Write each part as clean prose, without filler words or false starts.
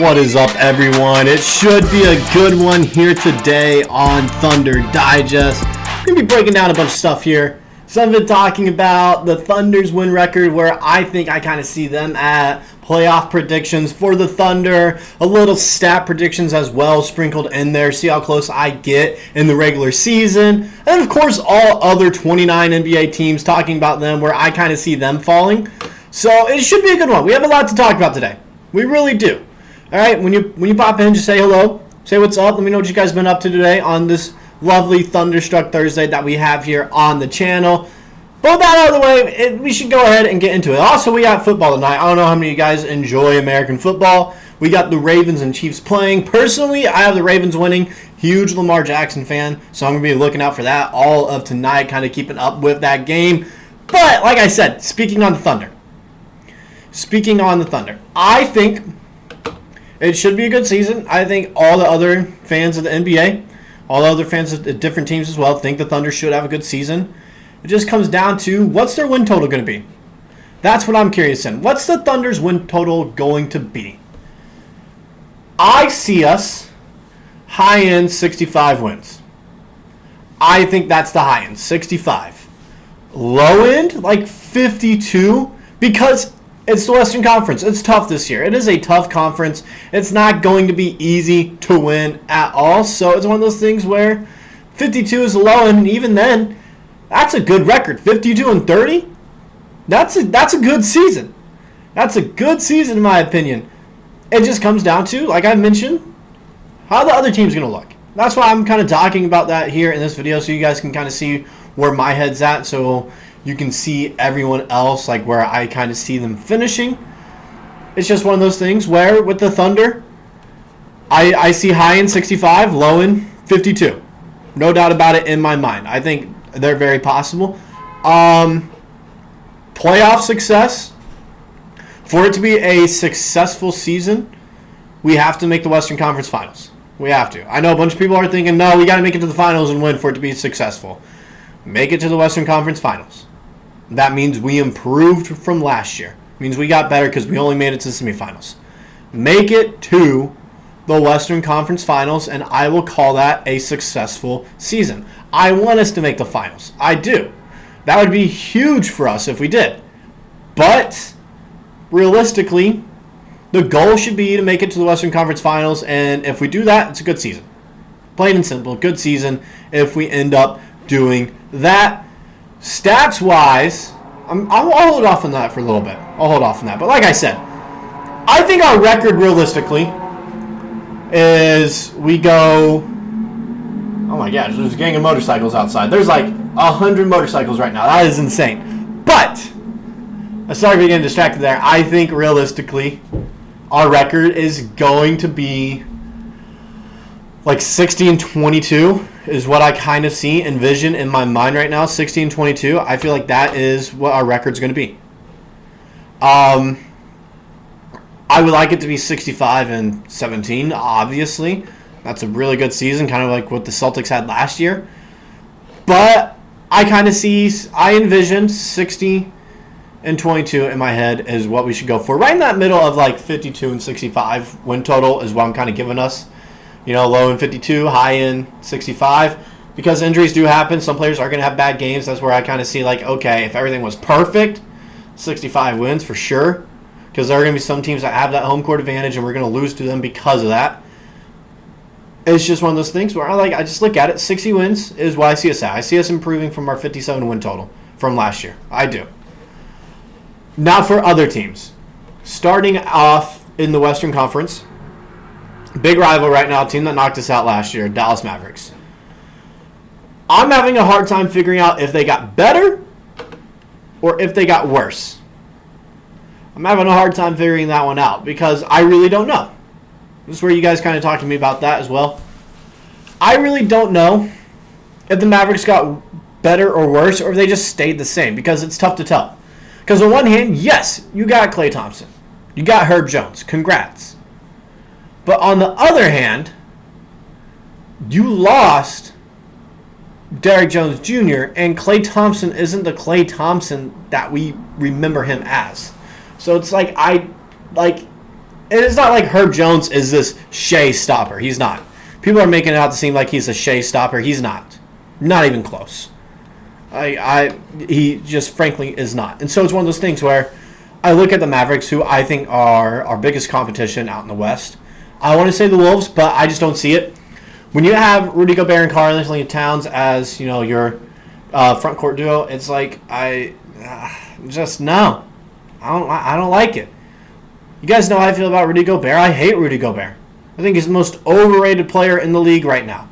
What is up, everyone? It should be a good one here today on Thunder Digest. We're going to be breaking down a bunch of stuff here. Some of it talking about the Thunder's win record, where I think I kind of see them at playoff predictions for the Thunder. A little stat predictions as well sprinkled in there. See how close I get in the regular season. And, of course, all other 29 NBA teams, talking about them, where I kind of see them falling. So it should be a good one. We have a lot to talk about today. We really do. All right, when you pop in, just say hello, say what's up. Let me know what you guys have been up to today on this lovely Thunderstruck Thursday that we have here on the channel. But with that out of the way, we should go ahead and get into it. Also, we got football tonight. I don't know how many of you guys enjoy American football. We got the Ravens and Chiefs playing. Personally, I have the Ravens winning. Huge Lamar Jackson fan, so I'm going to be looking out for that all of tonight, kind of keeping up with that game. But, like I said, speaking on the Thunder, I think it should be a good season. I think all the other fans of the NBA, all the other fans of the different teams as well, think the Thunder should have a good season. It just comes down to, what's their win total going to be? That's what I'm curious in. What's the Thunder's win total going to be? I see us high-end 65 wins. I think that's the high-end, 65. Low-end, like 52, because it's the Western Conference. It's tough this year. It is a tough conference. It's not going to be easy to win at all. So it's one of those things where 52 is low, and even then, that's a good record. 52-30, that's a good season. That's a good season in my opinion. It just comes down to, like I mentioned, how the other team's going to look. That's why I'm kind of talking about that here in this video, so you guys can kind of see where my head's at. So you can see everyone else, like where I kind of see them finishing. It's just one of those things where with the Thunder, I see high in 65, low in 52. No doubt about it in my mind. I think they're very possible. Playoff success. For it to be a successful season, we have to make the Western Conference Finals. We have to. I know a bunch of people are thinking, no, we got to make it to the finals and win for it to be successful. Make it to the Western Conference Finals. That means we improved from last year. It means we got better because we only made it to the semifinals. Make it to the Western Conference Finals, and I will call that a successful season. I want us to make the finals. I do. That would be huge for us if we did. But realistically, the goal should be to make it to the Western Conference Finals, and if we do that, it's a good season. Plain and simple, good season if we end up doing that. Stats-wise, I'll hold off on that for a little bit. I'll hold off on that. But like I said, I think our record realistically is we go... Oh my gosh, there's a gang of motorcycles outside. There's like 100 motorcycles right now. That is insane. But, sorry for getting distracted there. I think realistically, our record is going to be like 60-22 is what I kind of envision in my mind right now. 60-22. I feel like that is what our record's going to be. I would like it to be 65-17, obviously. That's a really good season, kind of like what the Celtics had last year. But I envision 60-22 in my head is what we should go for. Right in that middle of like 52-65 win total is what I'm kind of giving us. You know, low in 52, high in 65. Because injuries do happen. Some players are going to have bad games. That's where I kind of see like, okay, if everything was perfect, 65 wins for sure. Because there are going to be some teams that have that home court advantage and we're going to lose to them because of that. It's just one of those things where I just look at it. 60 wins is what I see us at. I see us improving from our 57 win total from last year. I do. Now for other teams. Starting off in the Western Conference, big rival right now, team that knocked us out last year, Dallas Mavericks. I'm having a hard time figuring out if they got better or if they got worse. I'm having a hard time figuring that one out because I really don't know. This is where you guys kind of talk to me about that as well. I really don't know if the Mavericks got better or worse or if they just stayed the same because it's tough to tell. Because on one hand, yes, you got Klay Thompson. You got Herb Jones. Congrats. But on the other hand, you lost Derrick Jones Jr., and Klay Thompson isn't the Klay Thompson that we remember him as. So it's like it's not like Herb Jones is this Shai stopper. He's not. People are making it out to seem like he's a Shai stopper. He's not. Not even close. He just frankly is not. And so it's one of those things where I look at the Mavericks, who I think are our biggest competition out in the West. I want to say the Wolves, but I just don't see it. When you have Rudy Gobert and Karl-Anthony Towns as your front court duo, it's like just no. I don't like it. You guys know how I feel about Rudy Gobert. I hate Rudy Gobert. I think he's the most overrated player in the league right now.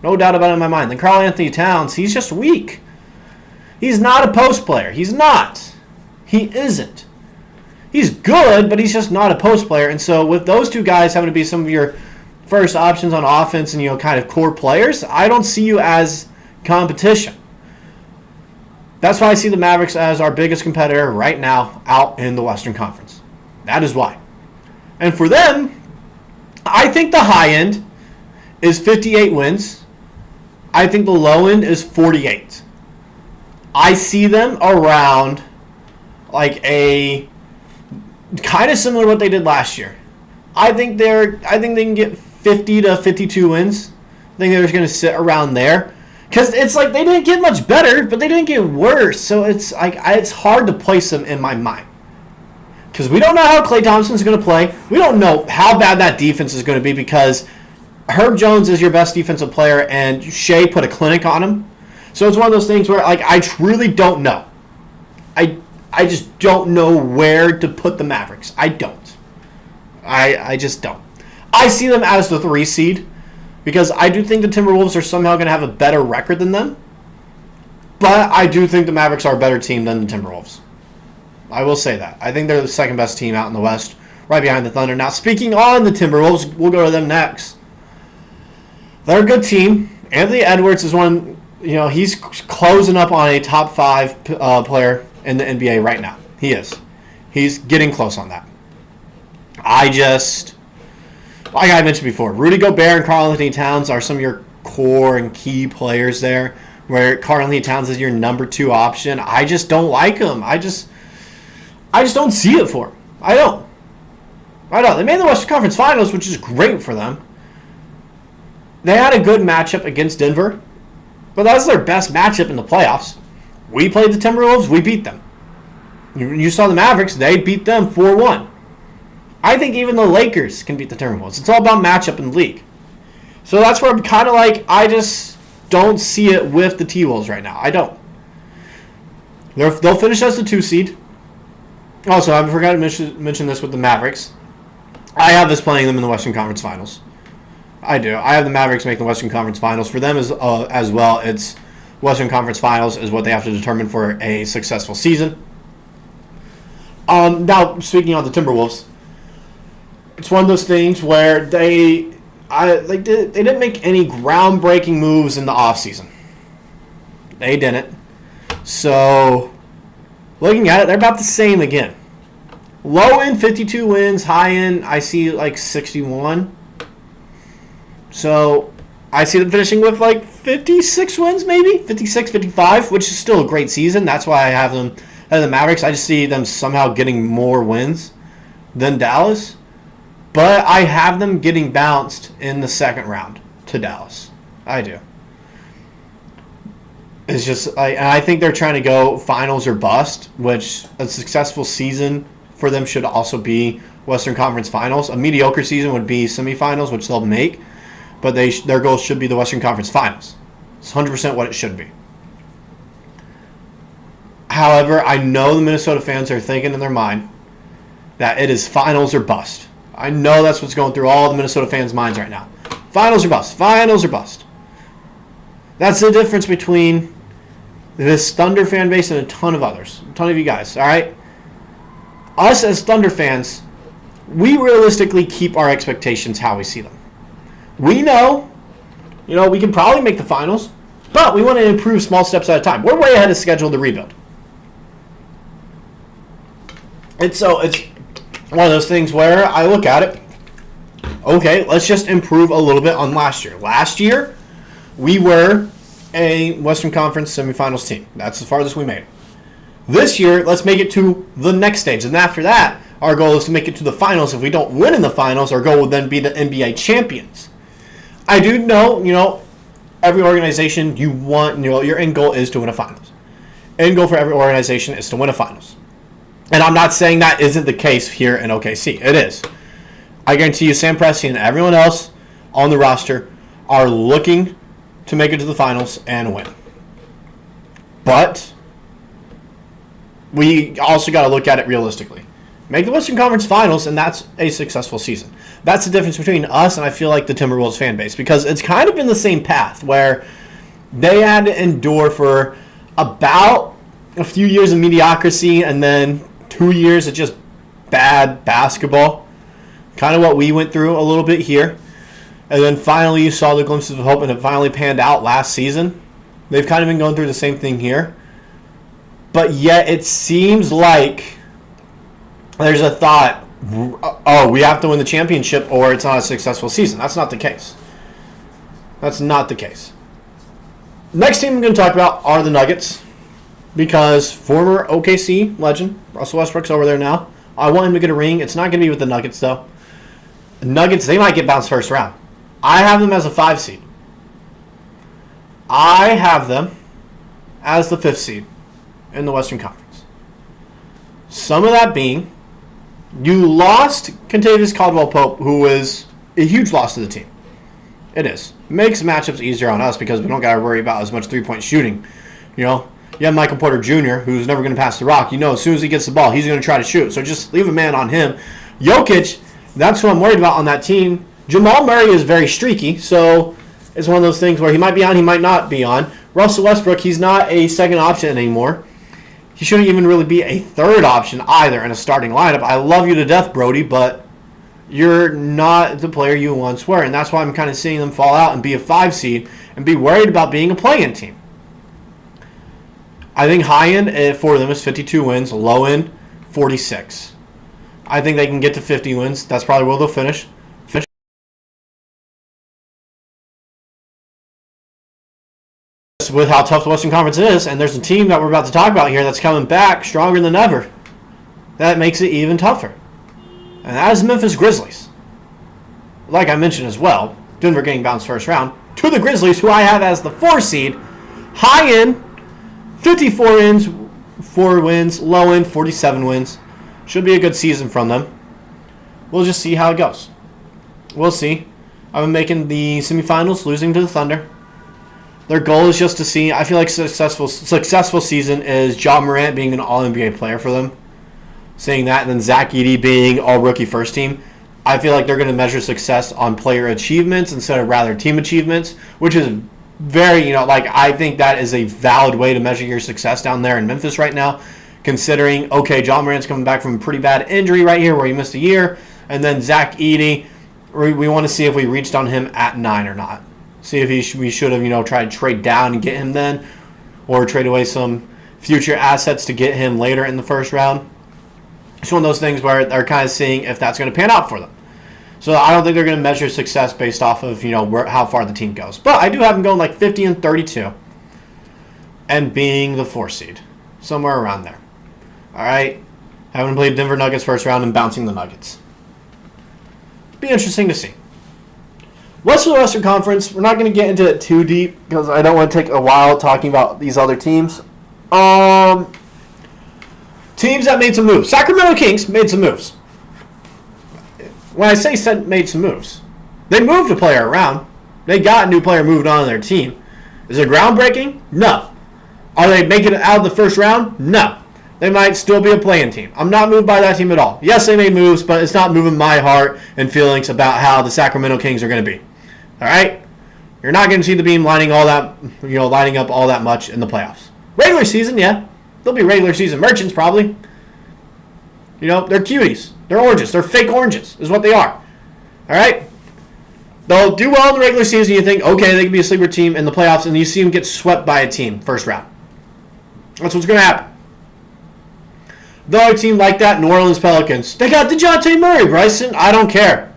No doubt about it in my mind. Then Karl-Anthony Towns, he's just weak. He's not a post player. He's not. He isn't. He's good, but he's just not a post player. And so with those two guys having to be some of your first options on offense and kind of core players, I don't see you as competition. That's why I see the Mavericks as our biggest competitor right now out in the Western Conference. That is why. And for them, I think the high end is 58 wins. I think the low end is 48. I see them around like a kind of similar to what they did last year. I think they can get 50 to 52 wins. I think they're just going to sit around there. Because it's like they didn't get much better, but they didn't get worse. So it's like it's hard to place them in my mind. Because we don't know how Klay Thompson's going to play. We don't know how bad that defense is going to be because Herb Jones is your best defensive player and Shai put a clinic on him. So it's one of those things where I truly don't know. I just don't know where to put the Mavericks. I don't. I just don't. I see them as the 3 seed because I do think the Timberwolves are somehow going to have a better record than them. But I do think the Mavericks are a better team than the Timberwolves. I will say that. I think they're the second best team out in the West, right behind the Thunder. Now, speaking on the Timberwolves, we'll go to them next. They're a good team. Anthony Edwards is one, he's closing up on a top 5 player in the NBA right now. He is. He's getting close on that. Like I mentioned before, Rudy Gobert and Karl-Anthony Towns are some of your core and key players there, where Karl-Anthony Towns is your number 2 option. I just don't like him. I just don't see it for him. I don't. They made the Western Conference Finals, which is great for them. They had a good matchup against Denver, but that was their best matchup in the playoffs. We played the Timberwolves, we beat them. You saw the Mavericks, they beat them 4-1. I think even the Lakers can beat the Timberwolves. It's all about matchup in the league. So that's where I'm kind of like, I just don't see it with the T-Wolves right now. I don't. They'll finish as the 2 seed. Also, I forgot to mention this with the Mavericks. I have this playing them in the Western Conference Finals. I do. I have the Mavericks make the Western Conference Finals. For them as well, it's Western Conference Finals is what they have to determine for a successful season. Now, speaking on the Timberwolves, it's one of those things where they didn't make any groundbreaking moves in the offseason. They didn't. So, looking at it, they're about the same again. Low end, 52 wins. High end, I see like 61. So, I see them finishing with like 56 wins maybe? 56, 55, which is still a great season. That's why I have them as the Mavericks. I just see them somehow getting more wins than Dallas. But I have them getting bounced in the second round to Dallas. I do. It's just, I think they're trying to go finals or bust, which a successful season for them should also be Western Conference Finals. A mediocre season would be semifinals, which they'll make, but their goal should be the Western Conference Finals. It's 100% what it should be. However, I know the Minnesota fans are thinking in their mind that it is finals or bust. I know that's what's going through all the Minnesota fans' minds right now. Finals or bust. Finals or bust. That's the difference between this Thunder fan base and a ton of others. A ton of you guys, all right? Us as Thunder fans, we realistically keep our expectations how we see them. We know, we can probably make the finals, but we want to improve small steps at a time. We're way ahead of schedule to rebuild. And so it's one of those things where I look at it, okay, let's just improve a little bit on last year. Last year, we were a Western Conference semifinals team. That's the farthest we made. This year, let's make it to the next stage. And after that, Our goal is to make it to the finals. If we don't win in the finals, our goal would then be the NBA champions. I do know, every organization you want, your end goal is to win a finals. End goal for every organization is to win a finals. And I'm not saying that isn't the case here in OKC. It is. I guarantee you Sam Presti and everyone else on the roster are looking to make it to the finals and win. But we also got to look at it realistically. Make the Western Conference Finals, and that's a successful season. That's the difference between us and I feel like the Timberwolves fan base, because it's kind of been the same path where they had to endure for about a few years of mediocrity and then 2 years of just bad basketball. Kind of what we went through a little bit here. And then finally you saw the glimpses of hope and it finally panned out last season. They've kind of been going through the same thing here. But yet it seems like there's a thought, oh, we have to win the championship or it's not a successful season. That's not the case. That's not the case. Next team I'm going to talk about are the Nuggets, because former OKC legend Russell Westbrook's over there now. I want him to get a ring. It's not going to be with the Nuggets, though. The Nuggets, they might get bounced first round. I have them as a 5 seed. I have them as the 5th seed in the Western Conference. Some of that being, you lost Kentavious Caldwell-Pope, who is a huge loss to the team. It is. Makes matchups easier on us because we don't got to worry about as much three-point shooting. You have Michael Porter Jr., who's never going to pass the rock. As soon as he gets the ball, he's going to try to shoot. So just leave a man on him. Jokic, that's who I'm worried about on that team. Jamal Murray is very streaky, so it's one of those things where he might be on, he might not be on. Russell Westbrook, he's not a second option anymore. He shouldn't even really be a third option either in a starting lineup. I love you to death, Brody, but you're not the player you once were, and that's why I'm kind of seeing them fall out and be a 5 seed and be worried about being a play-in team. I think high end for them is 52 wins, low end 46. I think they can get to 50 wins. That's probably where they'll finish. With how tough the Western Conference is, and there's a team that we're about to talk about here that's coming back stronger than ever. That makes it even tougher. And that is the Memphis Grizzlies. Like I mentioned as well, Denver getting bounced first round to the Grizzlies, who I have as the 4 seed. High end, 54 wins, 4 wins. Low end, 47 wins. Should be a good season from them. We'll just see how it goes. We'll see. I've been making the semifinals, losing to the Thunder. Their goal is just to see. I feel like successful season is Ja Morant being an All-NBA player for them. Saying that, and then Zach Giddey being All-Rookie First Team. I feel like they're going to measure success on player achievements instead of rather team achievements, which is very, I think that is a valid way to measure your success down there in Memphis right now, considering, okay, Ja Morant's coming back from a pretty bad injury right here where he missed a year, and then Zach Giddey, we want to see if we reached on him at 9 or not. See if we should have, tried to trade down and get him then, or trade away some future assets to get him later in the first round. It's one of those things where they're kind of seeing if that's going to pan out for them. So I don't think they're going to measure success based off of, how far the team goes. But I do have them going like 50 and 32 and being the 4 seed, somewhere around there. All right, having played Denver Nuggets first round and bouncing the Nuggets. Be interesting to see. What's the Western Conference? We're not going to get into it too deep because I don't want to take a while talking about these other teams. Teams that made some moves. Sacramento Kings made some moves. When I say made some moves, they moved a player around. They got a new player moved on their team. Is it groundbreaking? No. Are they making it out of the first round? No. They might still be a play-in team. I'm not moved by that team at all. Yes, they made moves, but it's not moving my heart and feelings about how the Sacramento Kings are going to be. All right? You're not going to see the beam lining up all that much in the playoffs. Regular season, yeah. They'll be regular season merchants probably. They're cuties. They're oranges. They're fake oranges is what they are. All right? They'll do well in the regular season. You think, okay, they can be a sleeper team in the playoffs, and you see them get swept by a team first round. That's what's going to happen. The other team like that, New Orleans Pelicans, they got DeJounte Murray, Bryson. I don't care.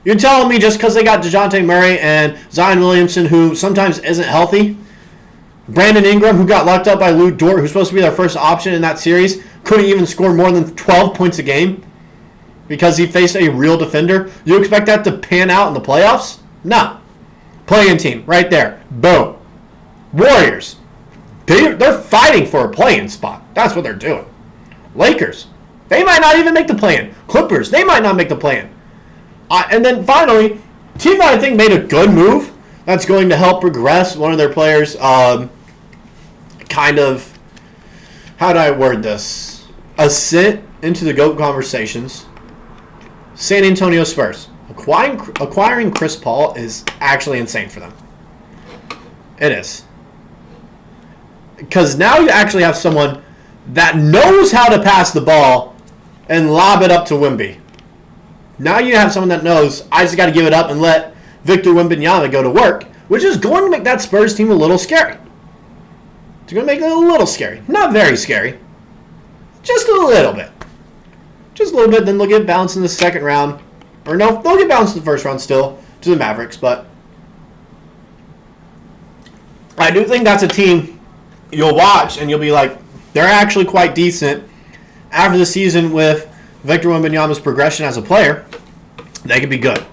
You're telling me just because they got DeJounte Murray and Zion Williamson, who sometimes isn't healthy, Brandon Ingram, who got locked up by Dort, who's supposed to be their first option in that series, couldn't even score more than 12 points a game? because he faced a real defender. You expect that to pan out in the playoffs? No. Play-in team, right there. Boom. Warriors. They're fighting for a play-in spot. That's what they're doing. Lakers. They might not even make the play-in. Clippers. They might not make the play-in. And then finally, team that I think made a good move that's going to help progress one of their players, kind of, how do I word this? Ascent into the GOAT conversations. San Antonio Spurs. Acquiring Chris Paul is actually insane for them. It is. Because now you actually have someone that knows how to pass the ball and lob it up to Wemby. Now you have someone that knows, I just got to give it up and let Victor Wembanyama go to work, which is going to make that Spurs team a little scary. It's going to make it a little scary. Not very scary. Just a little bit. Just a little bit, then they'll get bounced in the second round. Or no, they'll get bounced in the first round still to the Mavericks, but I do think that's a team you'll watch and you'll be like, they're actually quite decent. After the season with Victor Wembanyama's progression as a player, they could be good.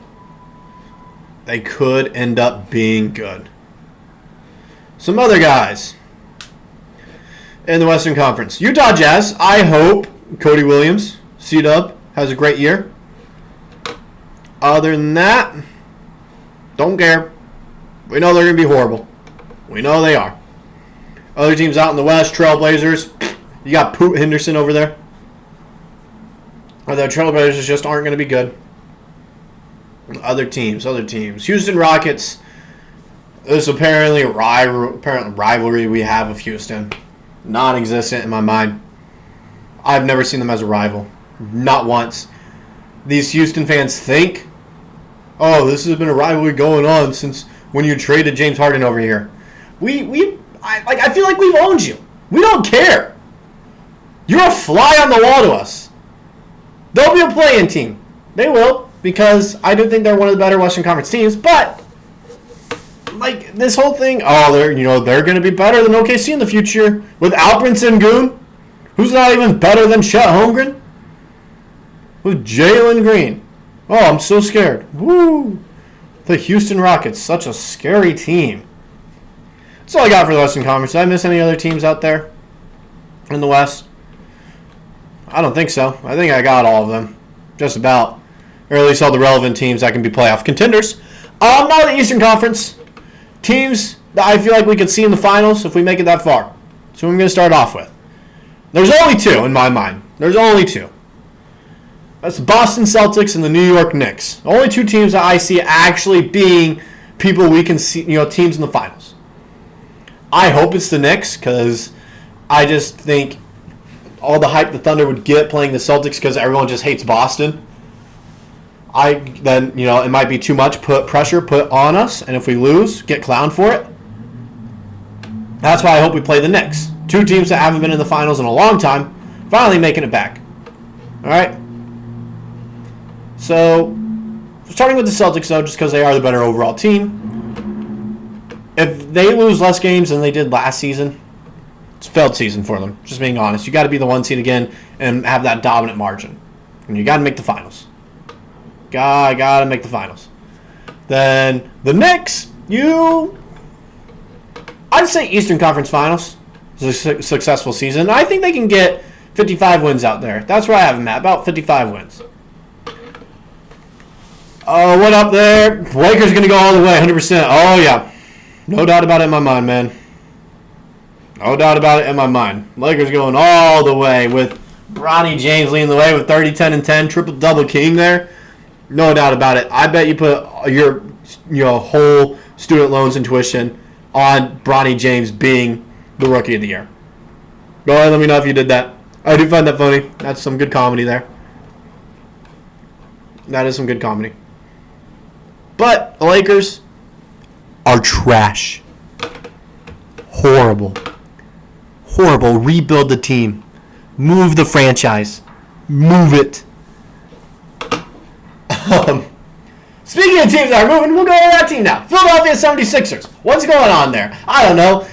They could end up being good. Some other guys in the Western Conference. Utah Jazz, I hope Cody Williams, C-Dub, has a great year. Other than that, don't care. We know they're going to be horrible. We know they are. Other teams out in the West, Trailblazers, you got Poot Henderson over there. The Trailblazers just aren't going to be good. Other teams. Houston Rockets. There's apparently a rivalry we have with Houston. Non-existent in my mind. I've never seen them as a rival. Not once. These Houston fans think, oh, this has been a rivalry going on since when you traded James Harden over here. I feel like we've owned you. We don't care. You're a fly on the wall to us. They'll be a play-in team. They will, because I do think they're one of the better Western Conference teams. But like this whole thing, they're going to be better than OKC in the future with Alperen Sengun, who's not even better than Chet Holmgren, with Jalen Green. Oh, I'm so scared. Woo! The Houston Rockets, such a scary team. That's all I got for the Western Conference. Did I miss any other teams out there in the West? I don't think so. I think I got all of them. Just about. Or at least all the relevant teams that can be playoff contenders. Now the Eastern Conference. Teams that I feel like we could see in the finals if we make it that far. So I'm going to start off with. There's only two in my mind. There's only two. That's the Boston Celtics and the New York Knicks. The only two teams that I see actually being people we can see, teams in the finals. I hope it's the Knicks because I just think all the hype the Thunder would get playing the Celtics because everyone just hates Boston. It might be too much pressure put on us, and if we lose, get clowned for it. That's why I hope we play the Knicks. Two teams that haven't been in the finals in a long time, finally making it back. All right? So, starting with the Celtics, though, just because they are the better overall team. If they lose less games than they did last season, it's a failed season for them. Just being honest. You got to be the one seed again and have that dominant margin. And you got to make the finals. Got to make the finals. Then the Knicks, I'd say Eastern Conference Finals is a successful season. I think they can get 55 wins out there. That's where I have them at, about 55 wins. Oh, what up there? Lakers going to go all the way, 100%. Oh, yeah. No doubt about it in my mind, man. No doubt about it in my mind. Lakers going all the way with Bronny James leading the way with 30, 10, and 10. Triple-double king there. No doubt about it. I bet you put your whole student loans and tuition on Bronny James being the Rookie of the Year. Go ahead and let me know if you did that. I do find that funny. That's some good comedy there. That is some good comedy. But the Lakers are trash. Horrible. Rebuild the team. Move the franchise. Move it. Speaking of teams that are moving, we'll go to that team now. Philadelphia 76ers. What's going on there? I don't know.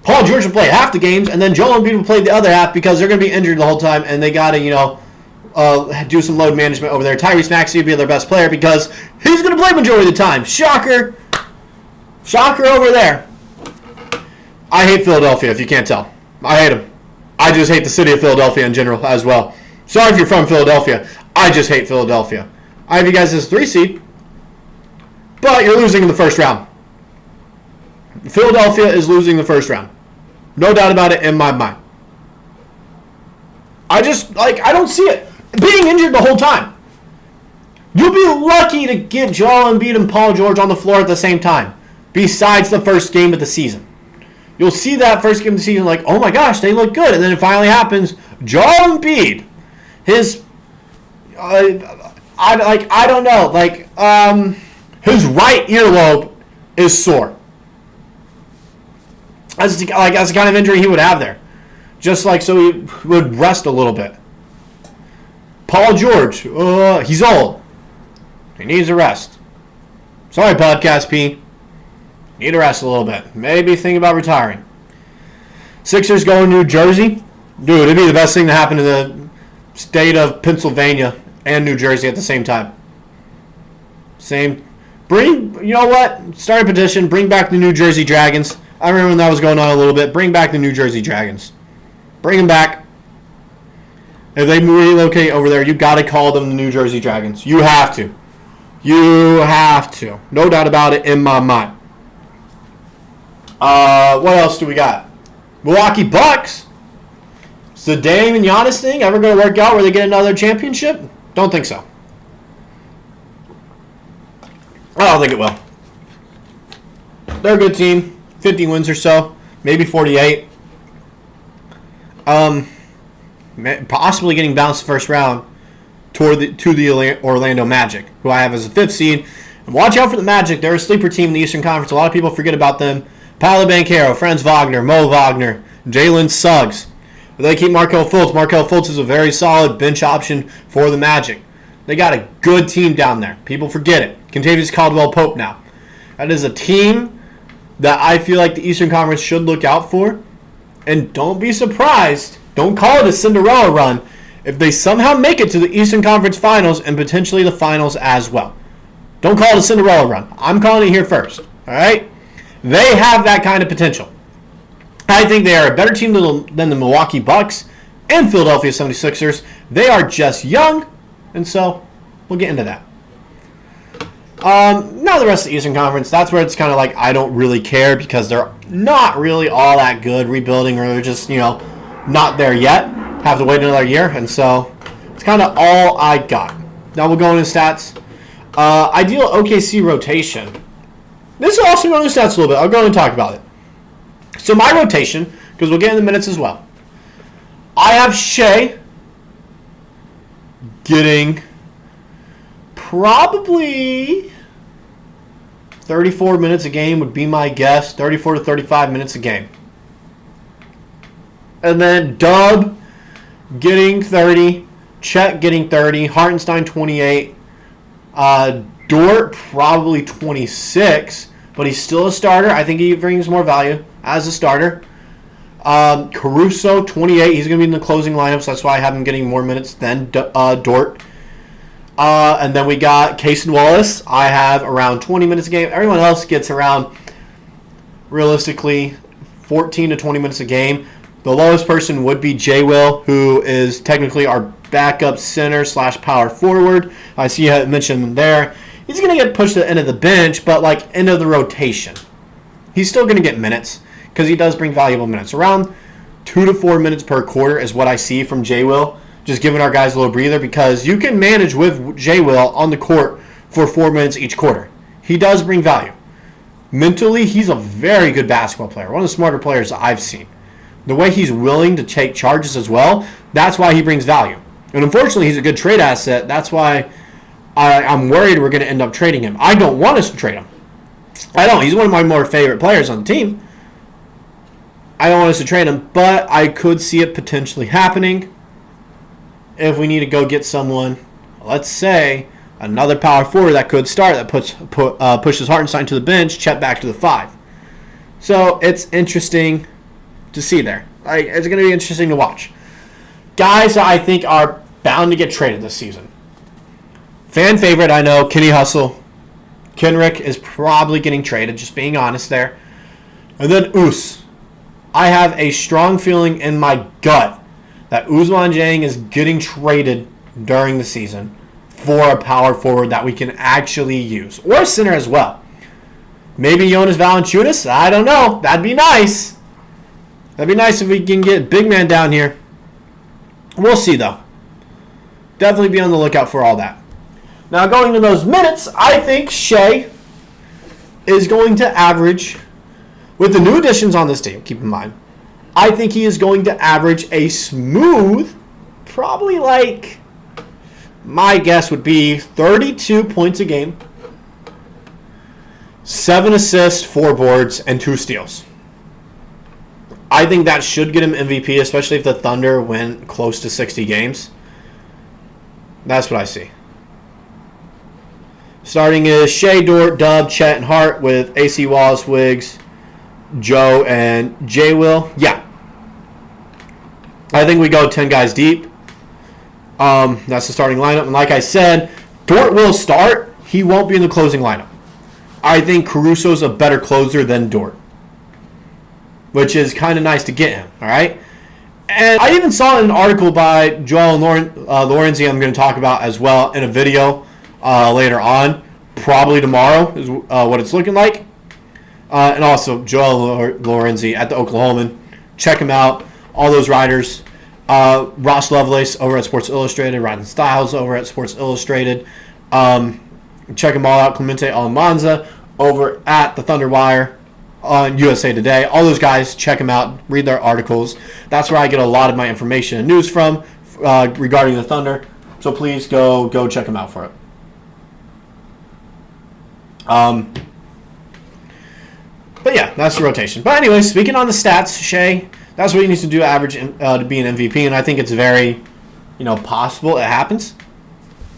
Paul George will play half the games, and then Joel Embiid will play the other half because they're going to be injured the whole time, and they got to, do some load management over there. Tyrese Maxey would be their best player because he's going to play majority of the time. Shocker. Shocker over there. I hate Philadelphia, if you can't tell. I hate them. I just hate the city of Philadelphia in general as well. Sorry if you're from Philadelphia. I just hate Philadelphia. I have you guys as 3 seed, but you're losing in the first round. Philadelphia is losing the first round. No doubt about it in my mind. I don't see it. Being injured the whole time. You'll be lucky to get Joel Embiid and Paul George on the floor at the same time, besides the first game of the season. You'll see that first game of the season like, oh my gosh, they look good. And then it finally happens. Joel Embiid, his, I don't know, his right earlobe is sore. That's the kind of injury he would have there. Just so he would rest a little bit. Paul George, he's old. He needs a rest. Sorry, Podcast P. Need to rest a little bit. Maybe think about retiring. Sixers going to New Jersey. Dude, it'd be the best thing to happen to the state of Pennsylvania and New Jersey at the same time. You know what? Start a petition. Bring back the New Jersey Dragons. I remember when that was going on a little bit. Bring back the New Jersey Dragons. Bring them back. If they relocate over there, you got to call them the New Jersey Dragons. You have to. You have to. No doubt about it in my mind. What else do we got? Milwaukee Bucks. Is the Dame and Giannis thing ever going to work out where they get another championship? Don't think so. I don't think it will. They're a good team. 50 wins or so. Maybe 48. Possibly getting bounced first round to the Orlando Magic, who I have as a 5th seed. And watch out for the Magic. They're a sleeper team in the Eastern Conference. A lot of people forget about them. Paolo Banchero, Franz Wagner, Mo Wagner, Jalen Suggs. They keep Markelle Fultz. Markelle Fultz is a very solid bench option for the Magic. They got a good team down there. People forget it. Contavious Caldwell-Pope now. That is a team that I feel like the Eastern Conference should look out for. And don't be surprised. Don't call it a Cinderella run if they somehow make it to the Eastern Conference Finals and potentially the Finals as well. Don't call it a Cinderella run. I'm calling it here first. All right? They have that kind of potential. I think they are a better team than the Milwaukee Bucks and Philadelphia 76ers. They are just young, and so we'll get into that. Now the rest of the Eastern Conference, that's where it's kind of like I don't really care because they're not really all that good rebuilding, or they're just, not there yet. Have to wait another year, and so it's kind of all I got. Now we'll go into stats. Ideal OKC rotation. This will also go into stats a little bit. I'll go and talk about it. So my rotation, because we'll get in the minutes as well. I have Shai getting probably 34 minutes a game would be my guess. 34 to 35 minutes a game. And then Dub getting 30. Chet getting 30. Hartenstein 28. Dort probably 26. But he's still a starter. I think he brings more value as a starter. Caruso 28. He's going to be in the closing lineup, so that's why I have him getting more minutes than Dort. And then we got Cason Wallace. I have around 20 minutes a game. Everyone else gets around, realistically, 14 to 20 minutes a game. The lowest person would be J. Will, who is technically our backup center / power forward. I see you mentioned him there. He's going to get pushed to the end of the bench, but end of the rotation. He's still going to get minutes because he does bring valuable minutes. Around 2 to 4 minutes per quarter is what I see from J. Will. Just giving our guys a little breather because you can manage with J. Will on the court for 4 minutes each quarter. He does bring value. Mentally, he's a very good basketball player. One of the smarter players I've seen. The way he's willing to take charges as well, that's why he brings value. And unfortunately, he's a good trade asset. That's why I'm worried we're going to end up trading him. I don't want us to trade him. I don't. He's one of my more favorite players on the team. I don't want us to trade him, but I could see it potentially happening if we need to go get someone, let's say, another power forward that could start, that pushes Hartenstein to the bench, Chet back to the 5. So it's interesting to see there. It's going to be interesting to watch. Guys that I think are bound to get traded this season. Fan favorite, I know, Kenny Hustle. Kenrick is probably getting traded, just being honest there. And then Oos. I have a strong feeling in my gut that Ousmane Dieng is getting traded during the season for a power forward that we can actually use. Or a center as well. Maybe Jonas Valanciunas? I don't know. That'd be nice. That'd be nice if we can get big man down here. We'll see, though. Definitely be on the lookout for all that. Now, going to those minutes, I think Shai is going to average, with the new additions on this team, keep in mind, I think he is going to average a smooth, probably like, my guess would be 32 points a game, 7 assists, 4 boards, and 2 steals. I think that should get him MVP, especially if the Thunder win close to 60 games. That's what I see. Starting is Shai, Dort, Dub, Chet, and Hart with AC Wallace, Wiggs, Joe, and J. Will. Yeah. I think we go 10 guys deep. That's the starting lineup. And like I said, Dort will start. He won't be in the closing lineup. I think Caruso's a better closer than Dort, which is kind of nice to get him, all right? And I even saw an article by Joel Lorenzi I'm going to talk about as well in a video later on. Probably tomorrow is what it's looking like. And also Joel Lorenzi at the Oklahoman. Check him out. All those writers. Ross Lovelace over at Sports Illustrated. Ryan Stiles over at Sports Illustrated. Check them all out. Clemente Almanza over at the Thunder Wire on USA Today. All those guys, check them out. Read their articles. That's where I get a lot of my information and news from regarding the Thunder. So please go check them out for it. But yeah, that's the rotation. But anyway, speaking on the stats, Shai, that's what he needs to do average to be an MVP, and I think it's very, possible it happens.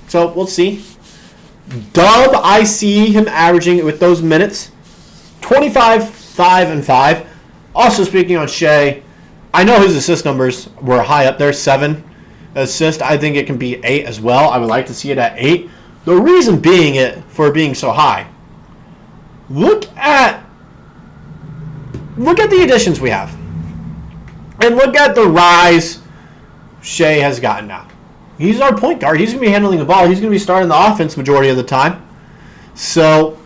So we'll see. Dub, I see him averaging with those minutes 25, 5, and 5. Also speaking on Shai, I know his assist numbers were high up there, 7 assists. I think it can be 8 as well. I would like to see it at 8. The reason being so high. Look at the additions we have. And look at the rise Shai has gotten now. He's our point guard. He's going to be handling the ball. He's going to be starting the offense majority of the time. So,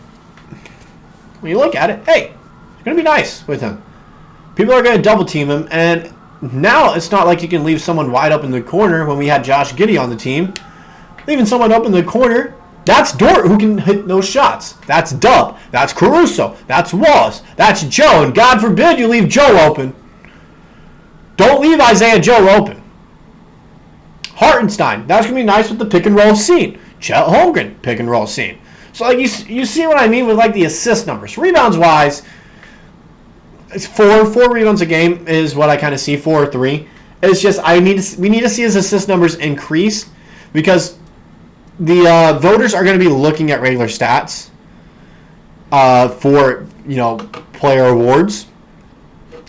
when you look at it, hey, it's going to be nice with him. People are going to double team him. And now it's not like you can leave someone wide open in the corner when we had Josh Giddey on the team. Leaving someone open in the corner, that's Dort who can hit those shots. That's Dub. That's Caruso. That's Wallace. That's Joe. And God forbid you leave Joe open. Don't leave Isaiah Joe open. Hartenstein, that's going to be nice with the pick and roll scene. Chet Holmgren, pick and roll scene. So like you see what I mean with like the assist numbers. Rebounds wise, it's 4 rebounds a game is what I kind of see, 4 or 3. It's just we need to see his assist numbers increase because the voters are going to be looking at regular stats for player awards.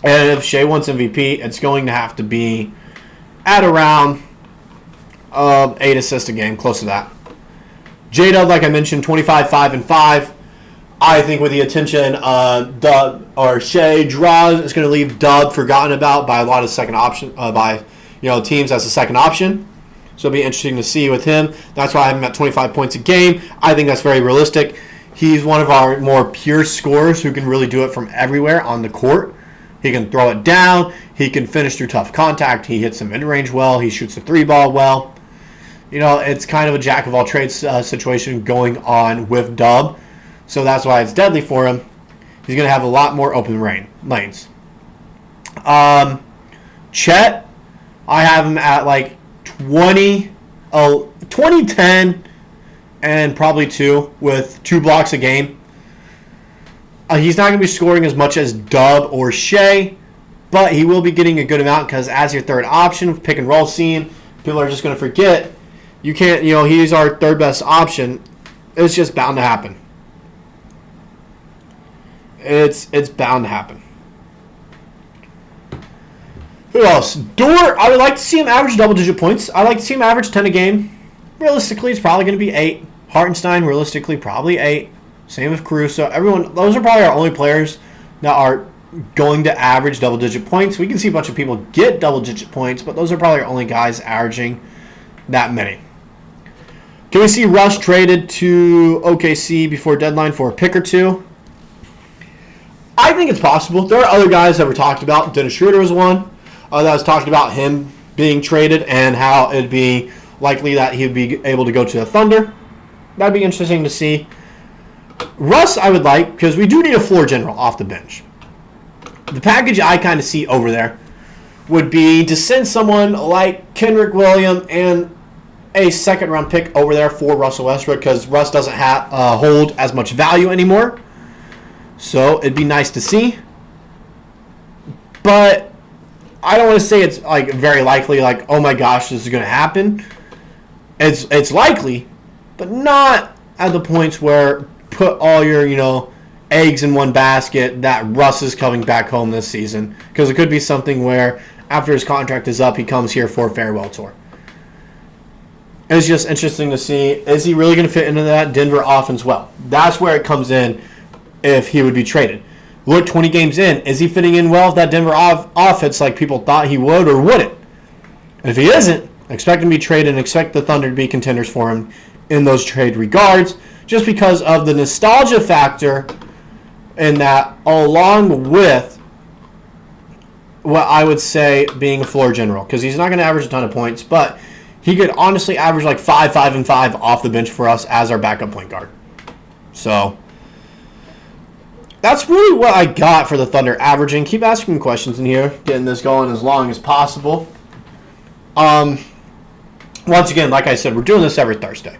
And if Shai wants MVP, it's going to have to be at around 8 assists a game, close to that. J-Dub, like I mentioned, 25, 5, and 5. I think with the attention Dub or Shai draws, it's going to leave Dub forgotten about by a lot of second option by teams as a second option. So it'll be interesting to see with him. That's why I have him at 25 points a game. I think that's very realistic. He's one of our more pure scorers who can really do it from everywhere on the court. He can throw it down. He can finish through tough contact. He hits the mid-range well. He shoots the 3-ball well. It's kind of a jack-of-all-trades situation going on with Dub. So that's why it's deadly for him. He's going to have a lot more open lanes. Chet, I have him at like 20, 10, and probably 2 with 2 blocks a game. He's not going to be scoring as much as Dub or Shai, but he will be getting a good amount because as your third option, pick and roll scene, people are just going to forget. You can't, he's our third best option. It's just bound to happen. It's bound to happen. Who else? Dort, I would like to see him average double-digit points. I'd like to see him average 10 a game. Realistically, it's probably going to be 8. Hartenstein, realistically, probably 8. Same with Caruso. Everyone, those are probably our only players that are going to average double-digit points. We can see a bunch of people get double-digit points, but those are probably our only guys averaging that many. Can we see Russ traded to OKC before deadline for a pick or two? I think it's possible. There are other guys that were talked about. Dennis Schroeder was one that was talked about him being traded and how it'd be likely that he'd be able to go to the Thunder. That'd be interesting to see. Russ, I would like, because we do need a floor general off the bench. The package I kind of see over there would be to send someone like Kenrich Williams and a second-round pick over there for Russell Westbrook, because Russ doesn't hold as much value anymore. So it'd be nice to see. But I don't want to say it's like very likely, like, oh my gosh, this is going to happen. It's likely, but not at the points where put all your, eggs in one basket that Russ is coming back home this season. Because it could be something where after his contract is up, he comes here for a farewell tour. It's just interesting to see, is he really going to fit into that Denver offense well? That's where it comes in if he would be traded. Look, 20 games in, is he fitting in well with that Denver offense like people thought he would or wouldn't? If he isn't, expect him to be traded and expect the Thunder to be contenders for him in those trade regards, just because of the nostalgia factor in that, along with what I would say being a floor general, because he's not going to average a ton of points, but he could honestly average like 5, 5, and 5 off the bench for us as our backup point guard. So that's really what I got for the Thunder averaging. Keep asking questions in here, getting this going as long as possible. Once again, like I said, we're doing this every Thursday.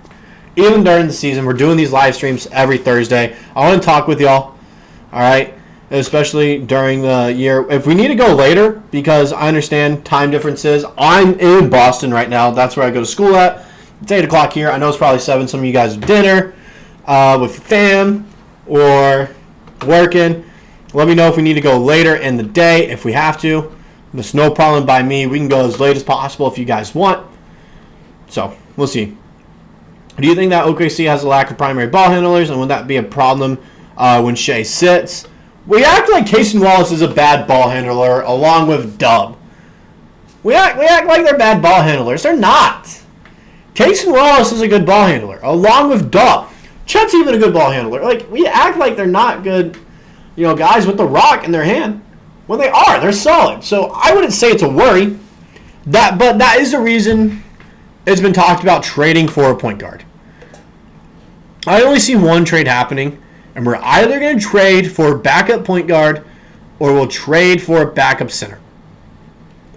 Even during the season, we're doing these live streams every Thursday. I want to talk with y'all, all right? Especially during the year. If we need to go later, because I understand time differences. I'm in Boston right now. That's where I go to school at. It's 8 o'clock here. I know it's probably 7. Some of you guys have dinner with fam or working. Let me know if we need to go later in the day if we have to. There's no problem by me. We can go as late as possible if you guys want. So, we'll see. Do you think that OKC has a lack of primary ball handlers, and would that be a problem when Shai sits? We act like Cason Wallace is a bad ball handler along with Dub. We act like they're bad ball handlers. They're not. Cason Wallace is a good ball handler along with Dub. Chet's even a good ball handler. Like, we act like they're not good, guys with the rock in their hand. When they are, they're solid. So I wouldn't say it's a worry. But that is the reason it's been talked about trading for a point guard. I only see one trade happening, and we're either going to trade for a backup point guard or we'll trade for a backup center.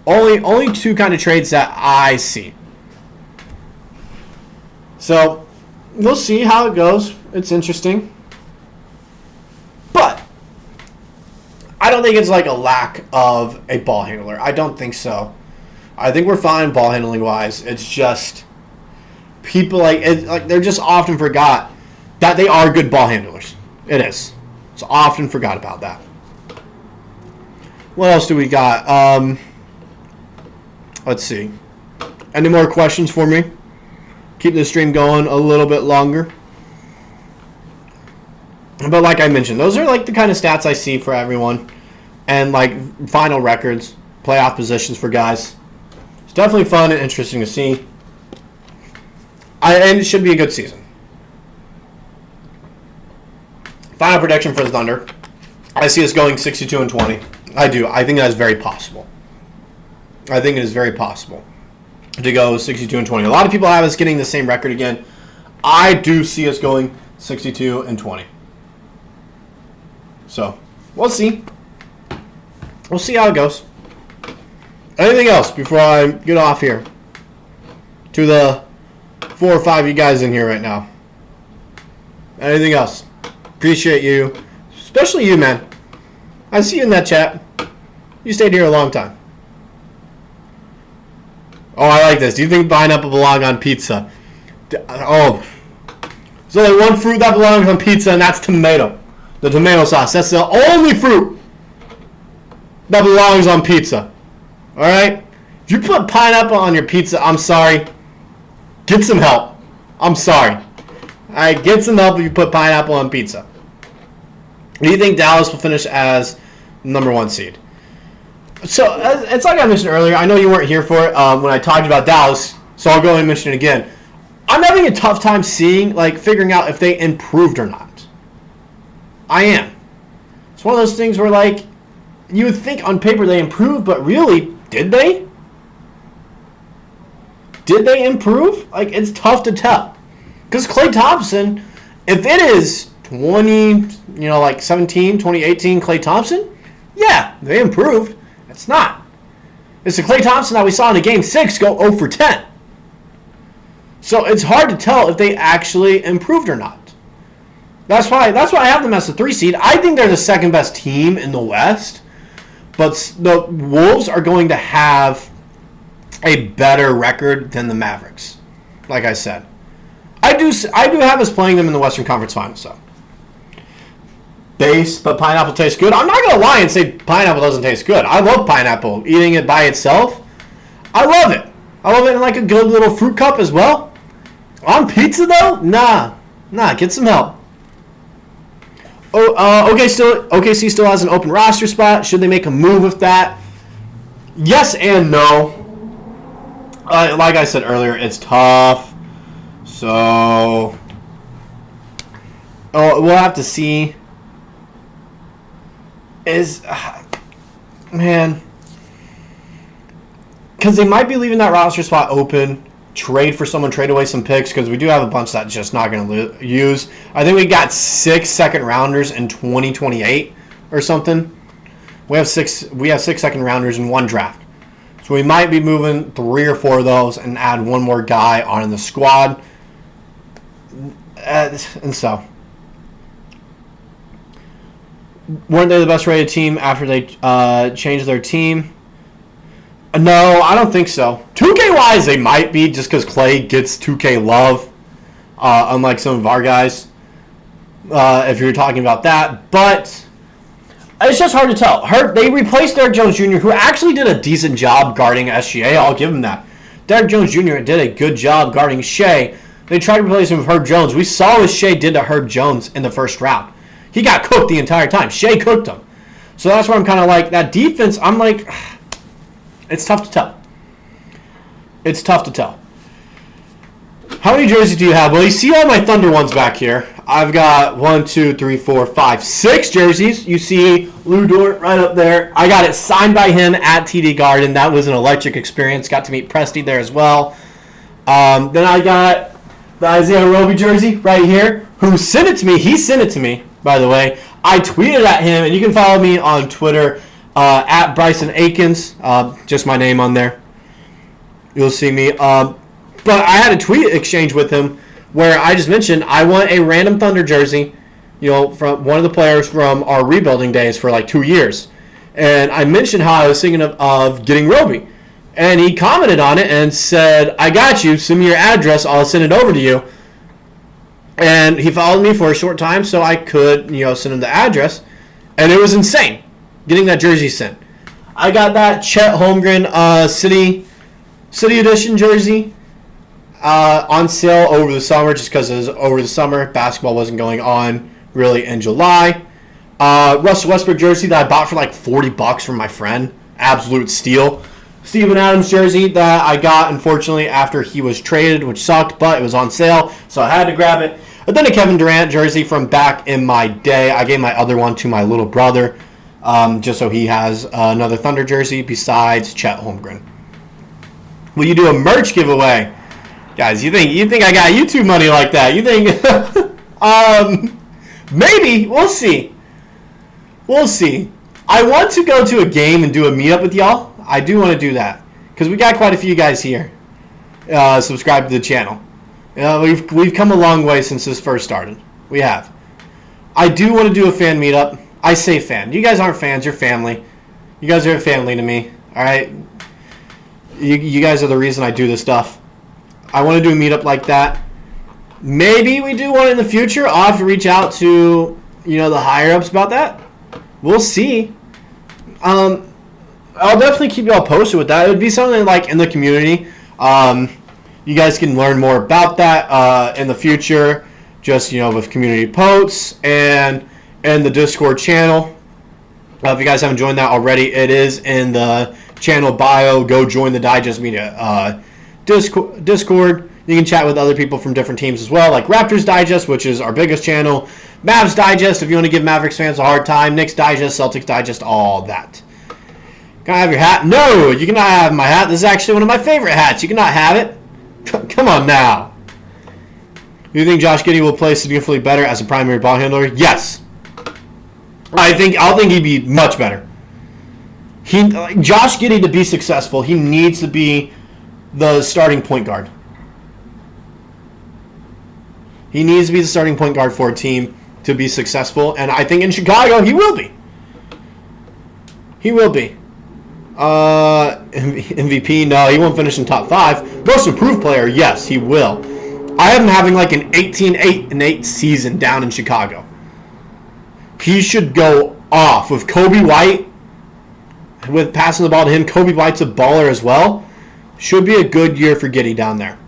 Only two kind of trades that I see. So we'll see how it goes. It's interesting. But I don't think it's like a lack of a ball handler. I don't think so. I think we're fine ball handling wise. It's just people they're just often forgot that they are good ball handlers. It is. It's often forgot about that. What else do we got? Let's see. Any more questions for me? Keep the stream going a little bit longer. But like I mentioned, those are like the kind of stats I see for everyone. And like final records, playoff positions for guys. It's definitely fun and interesting to see. And it should be a good season. Final prediction for the Thunder. I see us going 62-20. I do. I think that is very possible. I think it is very possible to go 62-20. A lot of people have us getting the same record again. I do see us going 62-20. So, we'll see. We'll see how it goes. Anything else before I get off here? To the 4 or 5 of you guys in here right now. Anything else? Appreciate you. Especially you, man. I see you in that chat. You stayed here a long time. Oh, I like this. Do you think pineapple belong on pizza? Oh. There's only one fruit that belongs on pizza, and that's tomato. The tomato sauce. That's the only fruit that belongs on pizza. All right? If you put pineapple on your pizza, I'm sorry. Get some help. I'm sorry. All right, get some help if you put pineapple on pizza. Do you think Dallas will finish as number 1 seed? So, it's like I mentioned earlier. I know you weren't here for it when I talked about Dallas, so I'll go ahead and mention it again. I'm having a tough time figuring out if they improved or not. I am. It's one of those things where, you would think on paper they improved, but really, did they? Did they improve? It's tough to tell. Because Klay Thompson, if it is 2018 Klay Thompson, yeah, they improved. It's not. It's the Klay Thompson that we saw in the Game 6 go 0 for 10. So it's hard to tell if they actually improved or not. That's why I have them as the 3 seed. I think they're the second best team in the West. But the Wolves are going to have a better record than the Mavericks. Like I said. I do have us playing them in the Western Conference Finals, though. Base, but pineapple tastes good. I'm not going to lie and say pineapple doesn't taste good. I love pineapple. Eating it by itself, I love it. I love it in a good little fruit cup as well. On pizza, though? Nah, get some help. OKC still has an open roster spot. Should they make a move with that? Yes and no. Like I said earlier, it's tough. So, we'll have to see. Man, because they might be leaving that roster spot open. Trade for someone, trade away some picks, because we do have a bunch that's just not going to use. I think we got 6 second-rounders in 2028 or something. We have six second-rounders in 1 draft. So we might be moving 3 or 4 of those and add 1 more guy on the squad. And so, weren't they the best rated team after they changed their team? No, I don't think so. 2K-wise, they might be, just because Klay gets 2K love, unlike some of our guys, if you're talking about that. But it's just hard to tell. They replaced Derrick Jones Jr., who actually did a decent job guarding SGA. I'll give him that. Derrick Jones Jr. did a good job guarding Shai. They tried to replace him with Herb Jones. We saw what Shai did to Herb Jones in the first round. He got cooked the entire time. Shai cooked him. So that's where I'm kind of that defense, I'm it's tough to tell. It's tough to tell. How many jerseys do you have? Well, you see all my Thunder ones back here. I've got 1, 2, 3, 4, 5, 6 jerseys. You see Lou Dort right up there. I got it signed by him at TD Garden. That was an electric experience. Got to meet Presti there as well. Then I got the Isaiah Roby jersey right here. Who sent it to me? He sent it to me, by the way. I tweeted at him, and you can follow me on Twitter at Bryson Akins. Just my name on there. You'll see me. But I had a tweet exchange with him where I just mentioned I want a random Thunder jersey, from one of the players from our rebuilding days for 2 years. And I mentioned how I was thinking of getting Roby. And he commented on it and said, I got you. Send me your address. I'll send it over to you. And he followed me for a short time so I could, send him the address. And it was insane getting that jersey sent. I got that Chet Holmgren City Edition jersey on sale over the summer, just because it was over the summer. Basketball wasn't going on really in July. Russell Westbrook jersey that I bought for $40 from my friend. Absolute steal. Steven Adams jersey that I got, unfortunately, after he was traded, which sucked, but it was on sale, so I had to grab it. But then a Kevin Durant jersey from back in my day. I gave my other one to my little brother, just so he has another Thunder jersey besides Chet Holmgren. Will you do a merch giveaway? Guys, you think I got YouTube money like that? You think maybe. We'll see. I want to go to a game and do a meetup with y'all. I do want to do that because we got quite a few guys here subscribe to the channel. We've come a long way since this first started. We have. I do want to do a fan meetup. I say fan. You guys aren't fans. You're family. You guys are family to me. All right. You guys are the reason I do this stuff. I want to do a meetup like that. Maybe we do one in the future. I'll have to reach out to the higher ups about that. We'll see. I'll definitely keep y'all posted with that. It would be something like in the community. You guys can learn more about that in the future, just with community posts and the Discord channel. If you guys haven't joined that already, it is in the channel bio. Go join the Digest Media Discord. You can chat with other people from different teams as well, like Raptors Digest, which is our biggest channel, Mavs Digest, if you want to give Mavericks fans a hard time, Knicks Digest, Celtics Digest, all that. Can I have your hat? No, you cannot have my hat. This is actually one of my favorite hats. You cannot have it. Come on now. Do you think Josh Giddey will play significantly better as a primary ball handler? Yes. I'll think he'd be much better. Josh Giddey, to be successful, he needs to be the starting point guard. He needs to be the starting point guard for a team to be successful, and I think in Chicago he will be. He will be. MVP, no, he won't finish in top 5. Most improved player, yes, he will. I have him having like an 18-8-8 season down in Chicago. He should go off with Kobe White, with passing the ball to him. Kobe White's a baller as well. Should be a good year for Giddey down there.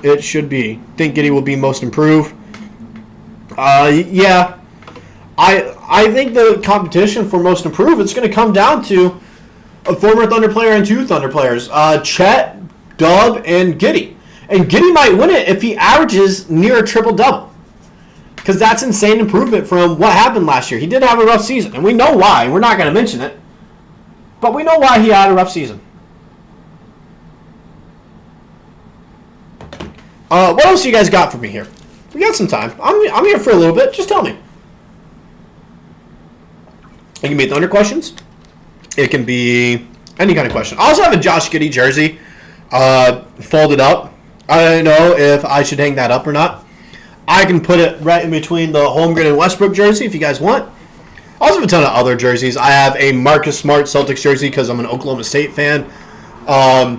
It should be. Think Giddey will be most improved. Yeah. I think the competition for most improved, it's going to come down to a former Thunder player and 2 Thunder players. Chet, Dub, and Giddey. And Giddey might win it if he averages near a triple-double. Because that's insane improvement from what happened last year. He did have a rough season, and we know why. We're not going to mention it. But we know why he had a rough season. What else you guys got for me here? We got some time. I'm here for a little bit. Just tell me. It can be Thunder questions. It can be any kind of question. I also have a Josh Giddey jersey folded up. I don't know if I should hang that up or not. I can put it right in between the Holmgren and Westbrook jersey if you guys want. I also have a ton of other jerseys. I have a Marcus Smart Celtics jersey because I'm an Oklahoma State fan. I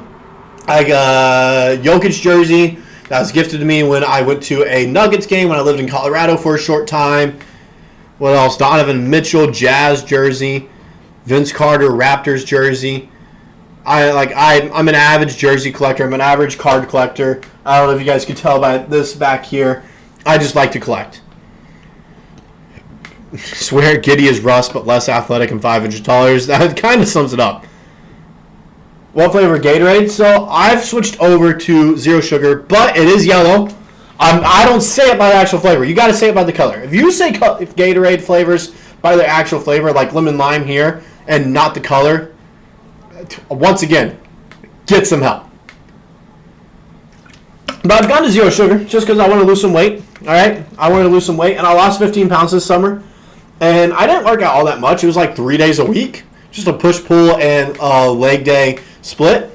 got a Jokic jersey that was gifted to me when I went to a Nuggets game when I lived in Colorado for a short time. What else? Donovan Mitchell Jazz jersey. Vince Carter Raptors jersey. I'm an average jersey collector. I'm an average card collector. I don't know if you guys can tell by this back here. I just like to collect. Swear Giddey is Russ, but less athletic and 5 inches taller. That kind of sums it up. What flavor Gatorade? So I've switched over to zero sugar, but it is yellow. I don't say it by the actual flavor. You got to say it by the color. If you say Gatorade flavors by their actual flavor, like lemon lime here, and not the color, once again, get some help. But I've gone to zero sugar just because I want to lose some weight. All right, I want to lose some weight, and I lost 15 pounds this summer. And I didn't work out all that much. It was like 3 days a week, just a push-pull and a leg day split.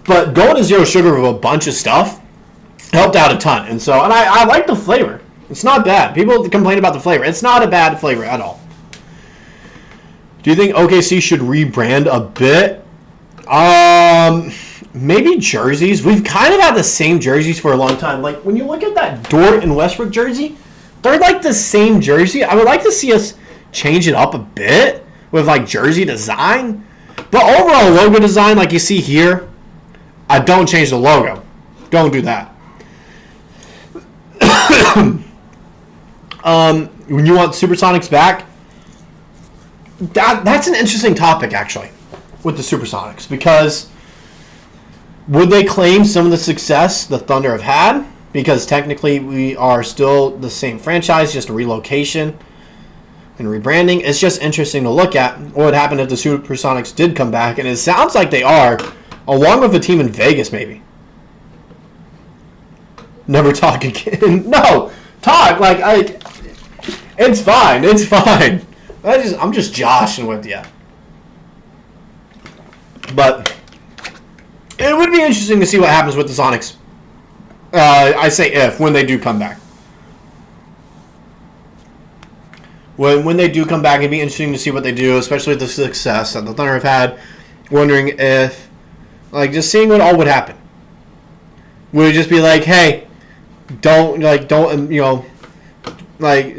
But going to zero sugar with a bunch of stuff helped out a ton. And I like the flavor. It's not bad. People complain about the flavor. It's not a bad flavor at all. Do you think OKC should rebrand a bit? Maybe jerseys. We've kind of had the same jerseys for a long time. Like, when you look at that Dort and Westbrook jersey, they're like the same jersey. I would like to see us change it up a bit with, like, jersey design. But overall logo design, like you see here, I don't change the logo. Don't do that. When you want Supersonics back, that's an interesting topic, actually, with the Supersonics, because would they claim some of the success the Thunder have had? Because technically we are still the same franchise, just a relocation and rebranding. It's just interesting to look at what would happen if the Supersonics did come back, and it sounds like they are, along with a team in Vegas, maybe. Never talk again. No, talk. It's fine. It's fine. I'm just joshing with you. But it would be interesting to see what happens with the Sonics. I say when they do come back. When they do come back, it'd be interesting to see what they do, especially with the success that the Thunder have had. Wondering if, just seeing what all would happen. Would it just be like, hey,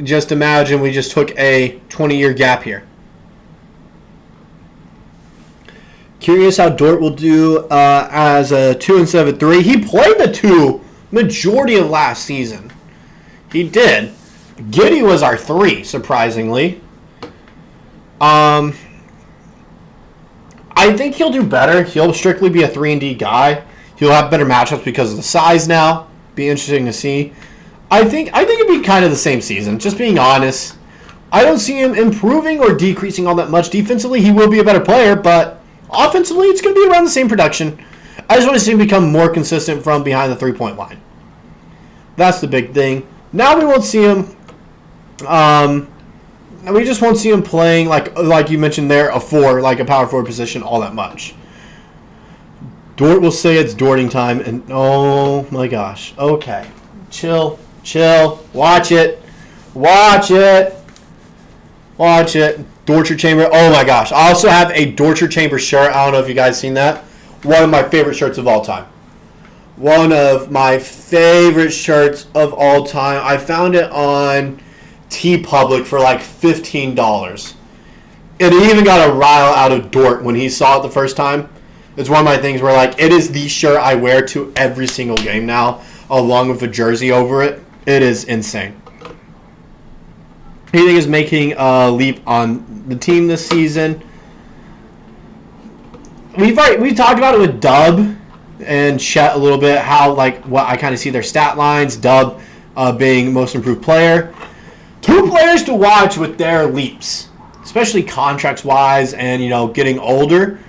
just imagine we just took a 20-year gap here. Curious how Dort will do as a 2 instead of a 3. He played the 2 majority of last season. He did. Giddey was our 3, surprisingly. I think he'll do better. He'll strictly be a 3-and-D guy. He'll have better matchups because of the size now. Be interesting to see. I think it'd be kind of the same season. Just being honest, I don't see him improving or decreasing all that much. Defensively, he will be a better player, but offensively, it's going to be around the same production. I just want to see him become more consistent from behind the three-point line. That's the big thing. Now we won't see him. We just won't see him playing like you mentioned there, a 4, like a power forward position, all that much. Dort will say it's Dorting time, and oh my gosh. Okay. Chill. Watch it. Dorture Chamber. Oh my gosh. I also have a Dorture Chamber shirt. I don't know if you guys seen that. One of my favorite shirts of all time. I found it on TeePublic for like $15. And he even got a rile out of Dort when he saw it the first time. It's one of my things where, like, it is the shirt I wear to every single game now, along with a jersey over it. It is insane. Who do you think is making a leap on the team this season? We've talked about it with Dub and Chet a little bit, how, like, what I kind of see their stat lines. Dub being most improved player. 2 players to watch with their leaps, especially contracts-wise and, getting older.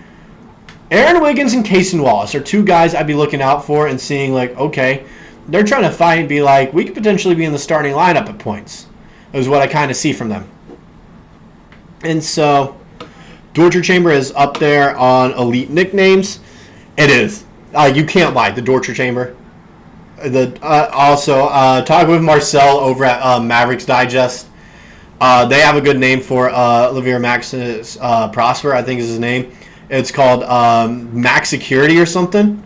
Aaron Wiggins and Cason Wallace are 2 guys I'd be looking out for and seeing, like, okay, they're trying to fight and be like, we could potentially be in the starting lineup at points, is what I kind of see from them. And so, Dorture Chamber is up there on elite nicknames. It is. You can't lie, the Dorture Chamber. Also, talk with Marcel over at Mavericks Digest. They have a good name for Olivier Maximus Prosper, I think is his name. It's called Max Security or something.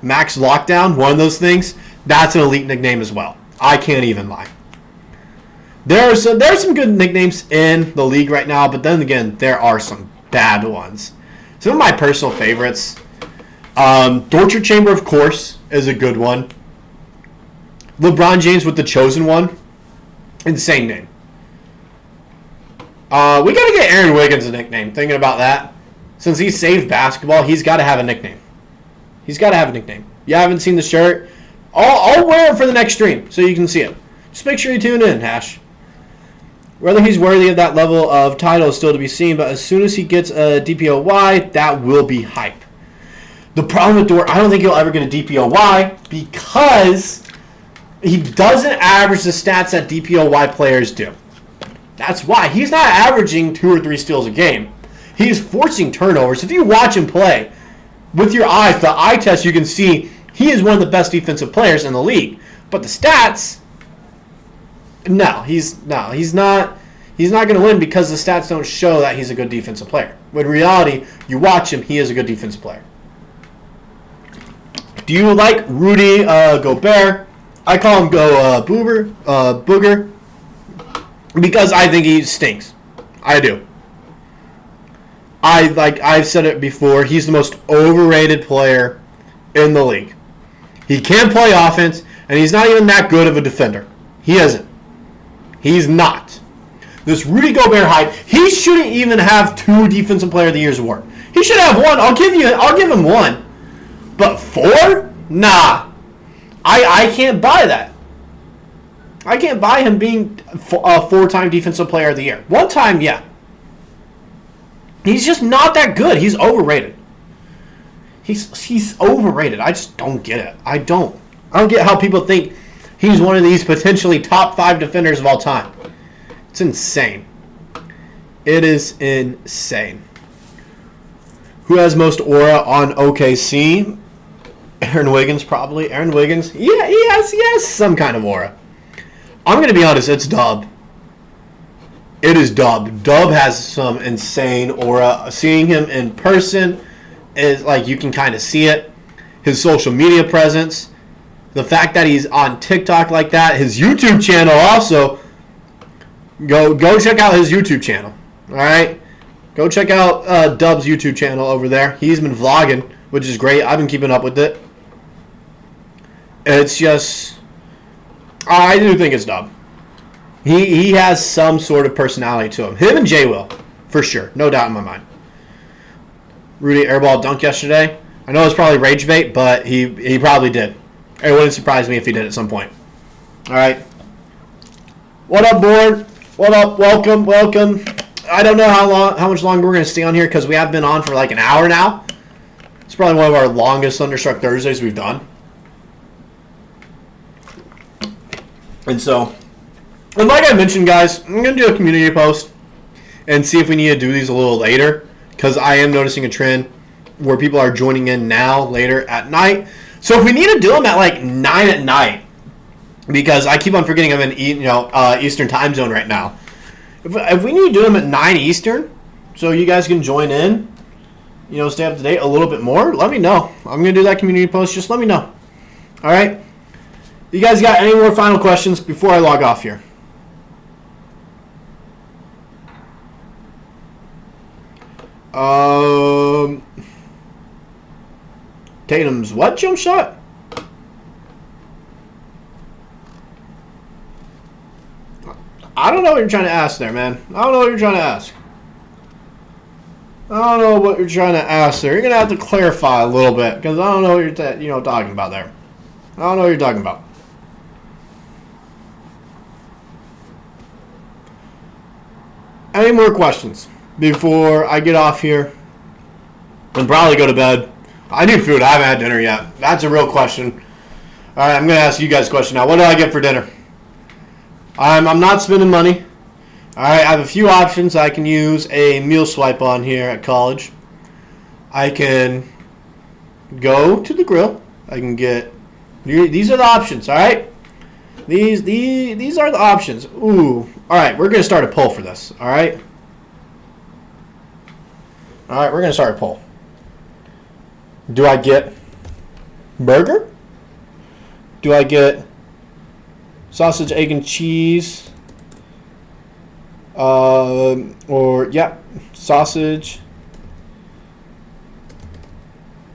Max Lockdown, one of those things. That's an elite nickname as well. I can't even lie. There are some good nicknames in the league right now, but then again, there are some bad ones. Some of my personal favorites. Dorture Chamber, of course, is a good one. LeBron James with the Chosen One. Insane name. We got to get Aaron Wiggins a nickname. Thinking about that. Since he saved basketball, he's got to have a nickname. You haven't seen the shirt? I'll wear it for the next stream so you can see it. Just make sure you tune in, Hash. Whether he's worthy of that level of title is still to be seen, but as soon as he gets a DPOY, that will be hype. The problem with Dort, I don't think he'll ever get a DPOY because he doesn't average the stats that DPOY players do. That's why. He's not averaging 2 or 3 steals a game. He's forcing turnovers. If you watch him play with your eyes, the eye test, you can see he is one of the best defensive players in the league. But the stats, he's not. He's not going to win because the stats don't show that he's a good defensive player. When in reality, you watch him, he is a good defensive player. Do you like Rudy Gobert? I call him Booger because I think he stinks. I do. I've said it before, he's the most overrated player in the league. He can't play offense, and he's not even that good of a defender. He isn't. He's not. This Rudy Gobert hype, he shouldn't even have 2 Defensive Player of the Year's award. He should have 1. I'll give him 1. But 4? Nah. I can't buy that. I can't buy him being a 4-time Defensive Player of the Year. 1 time, yeah. He's just not that good. He's overrated. He's overrated. I just don't get it. I don't get how people think he's one of these potentially top 5 defenders of all time. It's insane. It is insane. Who has most aura on OKC? Aaron Wiggins, probably. Aaron Wiggins? Yeah, he has some kind of aura. I'm going to be honest, it's Dub. It is Dub. Dub has some insane aura. Seeing him in person is like you can kind of see it. His social media presence, the fact that he's on TikTok like that, his YouTube channel also. Go check out his YouTube channel. All right, Go check out Dub's YouTube channel over there. He's been vlogging, which is great. I've been keeping up with it. It's just, I do think it's Dub. He has some sort of personality to him. Him and Jay will, for sure. No doubt in my mind. Rudy airball dunk yesterday. I know it's probably rage bait, but he probably did. It wouldn't surprise me if he did at some point. All right. What up, board? What up? Welcome, welcome. I don't know how much longer we're going to stay on here because we have been on for like an hour now. It's probably one of our longest Thunderstruck Thursdays we've done. And so, and like I mentioned, guys, I'm going to do a community post and see if we need to do these a little later because I am noticing a trend where people are joining in now later at night. So if we need to do them at like 9 at night, because I keep on forgetting I'm in Eastern time zone right now. If we need to do them at 9 Eastern, so you guys can join in, stay up to date a little bit more, let me know. I'm going to do that community post. Just let me know. All right? You guys got any more final questions before I log off here? Tatum's what jump shot? I don't know what you're trying to ask there, man. I don't know what you're trying to ask. I don't know what you're trying to ask there. You're going to have to clarify a little bit because I don't know what you're talking about there. I don't know what you're talking about. Any more questions before I get off here and probably go to bed? I need food. I haven't had dinner yet. That's a real question. All right, I'm going to ask you guys a question now. What do I get for dinner? I'm not spending money. All right, I have a few options. I can use a meal swipe on here at college. I can go to the grill. I can get, these are the options, all right? These are the options. Ooh. All right, we're going to start a poll for this, all right? All right, we're going to start a poll. Do I get burger? Do I get sausage, egg, and cheese? Sausage,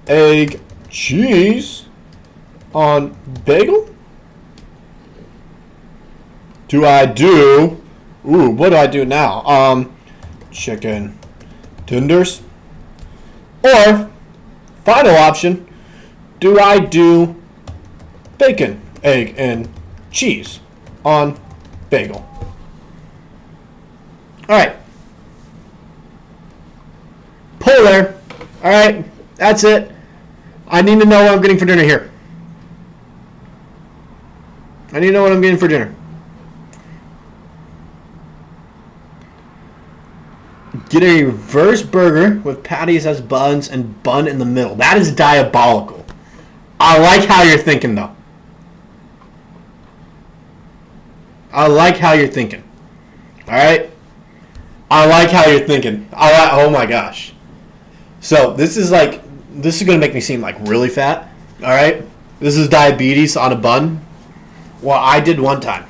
egg, cheese on bagel? Do I do, what do I do now? Chicken tenders? Or, final option, do I do bacon, egg, and cheese on bagel? All right. Pull there. All right. That's it. I need to know what I'm getting for dinner here. I need to know what I'm getting for dinner. Get a reverse burger with patties as buns and bun in the middle. That is diabolical. I like how you're thinking, though. I like how you're thinking. All right? I like how you're thinking. Oh, my gosh. So, this is going to make me seem like really fat. All right? This is diabetes on a bun. Well, I did one time,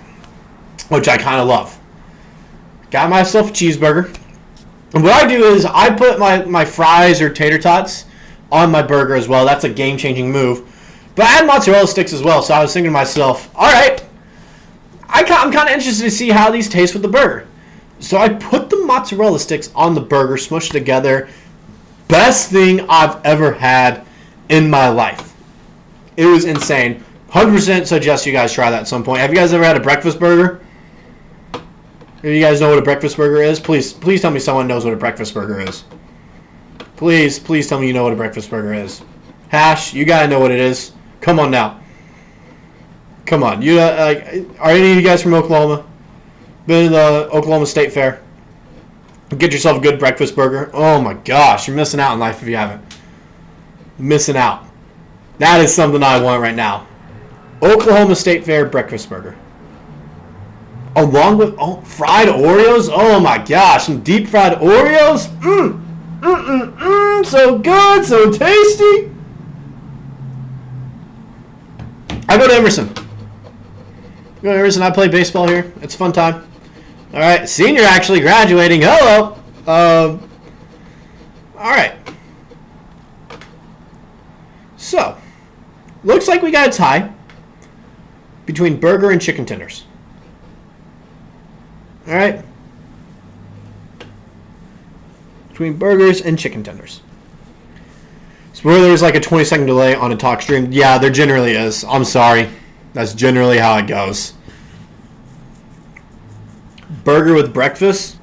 which I kind of love. Got myself a cheeseburger. And what I do is I put my fries or tater tots on my burger as well. That's a game-changing move. But I had mozzarella sticks as well, so I was thinking to myself, all right, I'm kind of interested to see how these taste with the burger. So I put the mozzarella sticks on the burger, smushed together. Best thing I've ever had in my life. It was insane. 100% suggest you guys try that at some point. Have you guys ever had a breakfast burger? If you guys know what a breakfast burger is, please tell me someone knows what a breakfast burger is. Please tell me you know what a breakfast burger is. Hash, you gotta know what it is. Come on now. Come on. Are any of you guys from Oklahoma? Been to the Oklahoma State Fair? Get yourself a good breakfast burger. Oh my gosh, you're missing out in life if you haven't. Missing out. That is something I want right now. Oklahoma State Fair breakfast burger. Along with fried Oreos. Oh my gosh, some deep fried Oreos. So good, so tasty. I go to Emerson. I play baseball here. It's a fun time. All right, senior actually graduating. Hello. All right. So, looks like we got a tie between burger and chicken tenders. All right. Between burgers and chicken tenders. So where there's like a 20-second delay on a talk stream, yeah, there generally is. I'm sorry. That's generally how it goes. Burger with breakfast?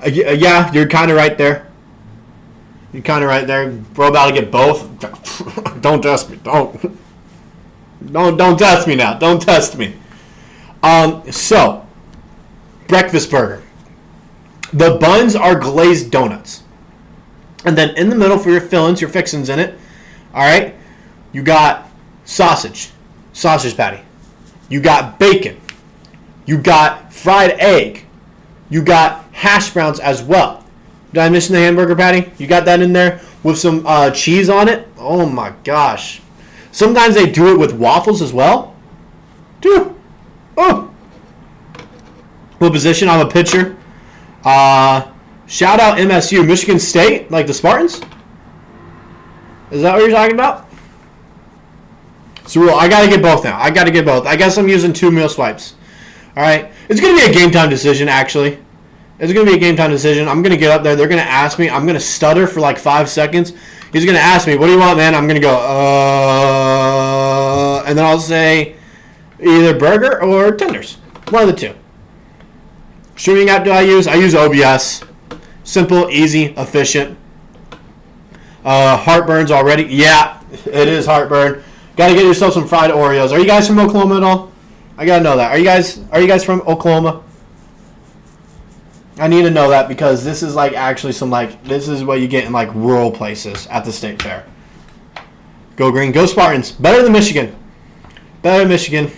Yeah, you're kind of right there. You're kind of right there. Bro, about to get both. Don't test me. Don't test me now. Don't test me. So, breakfast burger. The buns are glazed donuts. And then in the middle for your fillings, your fixings in it, all right, you got sausage patty. You got bacon. You got fried egg. You got hash browns as well. Did I mention the hamburger patty? You got that in there with some cheese on it? Oh my gosh. Sometimes they do it with waffles as well. Dude. Oh. What position? I'm a pitcher. Shout out MSU, Michigan State, like the Spartans. Is that what you're talking about? So I got to get both now. I got to get both. I guess I'm using 2 meal swipes. All right. It's going to be a game time decision, actually. It's going to be a game time decision. I'm going to get up there. They're going to ask me. I'm going to stutter for like 5 seconds. He's going to ask me, what do you want, man? I'm going to go, and then I'll say either burger or tenders. One of the two. Streaming app do I use? I use OBS. Simple, easy, efficient. Heartburn's already. Yeah, it is heartburn. Got to get yourself some fried Oreos. Are you guys from Oklahoma at all? I got to know that. Are you guys from Oklahoma? I need to know that because this is like actually some like, this is what you get in like rural places at the state fair. Go green. Go Spartans. Better than Michigan. Better than Michigan.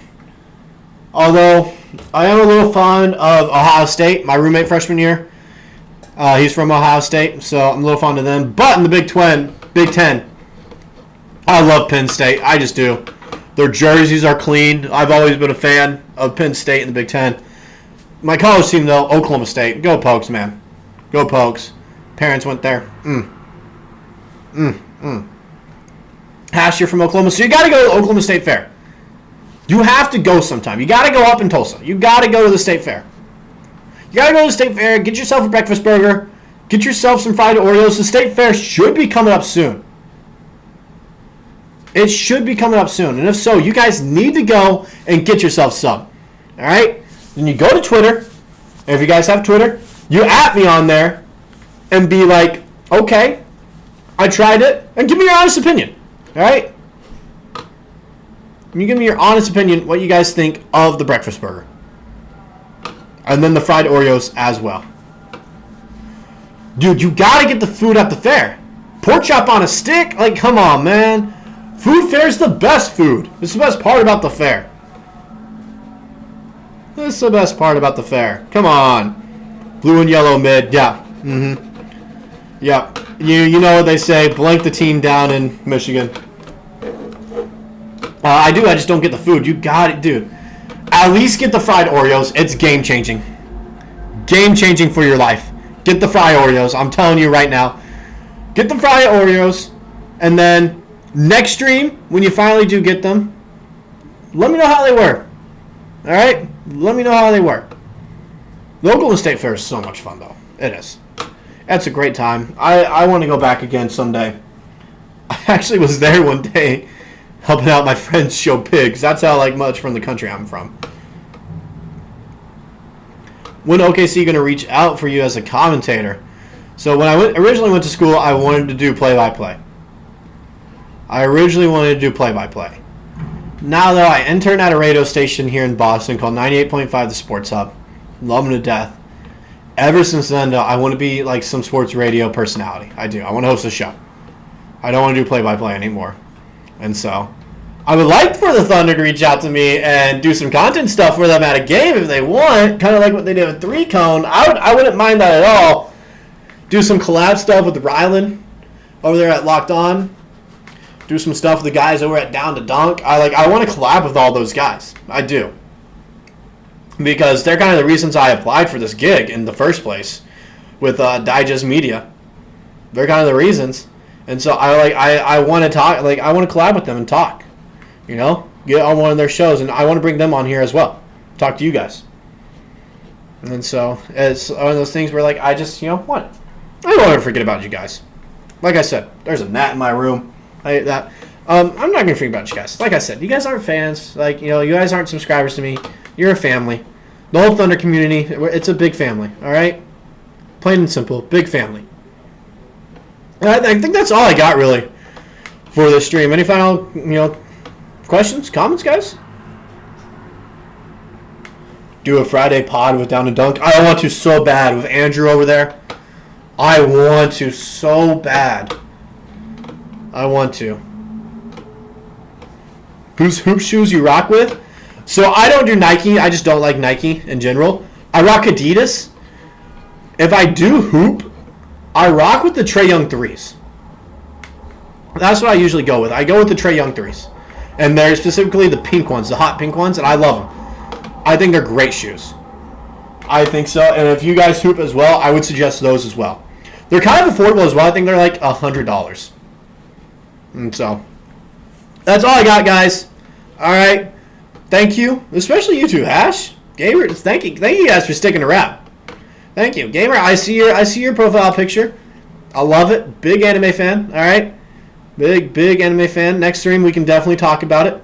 Although I am a little fond of Ohio State. My roommate freshman year. He's from Ohio State, so I'm a little fond of them. But in the Big Ten, I love Penn State. I just do. Their jerseys are clean. I've always been a fan of Penn State in the Big Ten. My college team, though, Oklahoma State. Go Pokes, man. Go Pokes. Parents went there. Hash, you're from Oklahoma, so you got to go to the Oklahoma State Fair. You have to go sometime. You got to go up in Tulsa. You got to go to the State Fair. You got to go to the State Fair, get yourself a breakfast burger, get yourself some fried Oreos. The State Fair should be coming up soon. It should be coming up soon. And if so, you guys need to go and get yourself some. All right? Then you go to Twitter. And if you guys have Twitter, you at me on there and be like, okay, I tried it. And give me your honest opinion. All right? You give me your honest opinion what you guys think of the breakfast burger. And then the fried Oreos as well. Dude, you got to get the food at the fair. Pork chop on a stick? Like, come on, man. Food fair is the best food. It's the best part about the fair. This is the best part about the fair. Come on. Blue and yellow mid. Yeah. Yep. You know what they say. Blank the team down in Michigan. I do. I just don't get the food. You got it, dude. At least get the fried Oreos. It's game-changing. Game-changing for your life. Get the fried Oreos. I'm telling you right now. Get the fried Oreos. And then next stream, when you finally do get them, let me know how they were. All right? Let me know how they were. The Oklahoma State Fair is so much fun, though. It is. That's a great time. I want to go back again someday. I actually was there one day helping out my friends show pigs. That's how much from the country I'm from. When OKC going to reach out for you as a commentator? So when I originally went to school, I wanted to do play-by-play. I originally wanted to do play-by-play. Now, though, I intern at a radio station here in Boston called 98.5 The Sports Hub. Love them to death. Ever since then, though, I want to be like some sports radio personality. I do. I want to host a show. I don't want to do play-by-play anymore. And so, I would like for the Thunder to reach out to me and do some content stuff for them at a game if they want. Kind of like what they did with 3 Cone. I wouldn't mind that at all. Do some collab stuff with Rylan over there at Locked On. Do some stuff with the guys over at Down to Dunk. I want to collab with all those guys. I do. Because they're kind of the reasons I applied for this gig in the first place with Digest Media. They're kind of the reasons. And so I want to talk, like I want to collab with them and talk. You know, get on one of their shows, and I want to bring them on here as well. Talk to you guys. And so it's one of those things where like I just, what? I don't want to forget about you guys. Like I said, there's a gnat in my room. I'm not gonna forget about you guys. Like I said, you guys aren't fans. Like, you guys aren't subscribers to me. You're a family. The whole Thunder community, it's a big family. All right, plain and simple, big family. And I think that's all I got really for this stream. Any final, questions, comments, guys? Do a Friday pod with Down and Dunk. I want to so bad with Andrew over there. I want to so bad. I want to. Whose hoop shoes you rock with? So I don't do Nike. I just don't like Nike in general. I rock Adidas. If I do hoop, I rock with the Trae Young 3s. That's what I usually go with. I go with the Trae Young 3s. And they're specifically the pink ones, the hot pink ones, and I love them. I think they're great shoes. I think so. And if you guys hoop as well, I would suggest those as well. They're kind of affordable as well. I think they're like $100. And so, that's all I got, guys. All right. Thank you. Especially you two, Hash. Gamer, thank you guys for sticking around. Thank you. Gamer, I see your profile picture. I love it. Big anime fan. All right. Big anime fan. Next stream, we can definitely talk about it.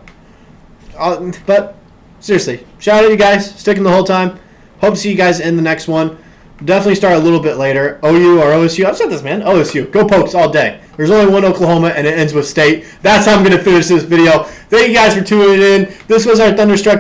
But, seriously, shout out to you guys. Sticking the whole time. Hope to see you guys in the next one. Definitely start a little bit later. OU or OSU. I've said this, man. OSU. Go Pokes all day. There's only one Oklahoma, and it ends with State. That's how I'm going to finish this video. Thank you guys for tuning in. This was our Thunderstruck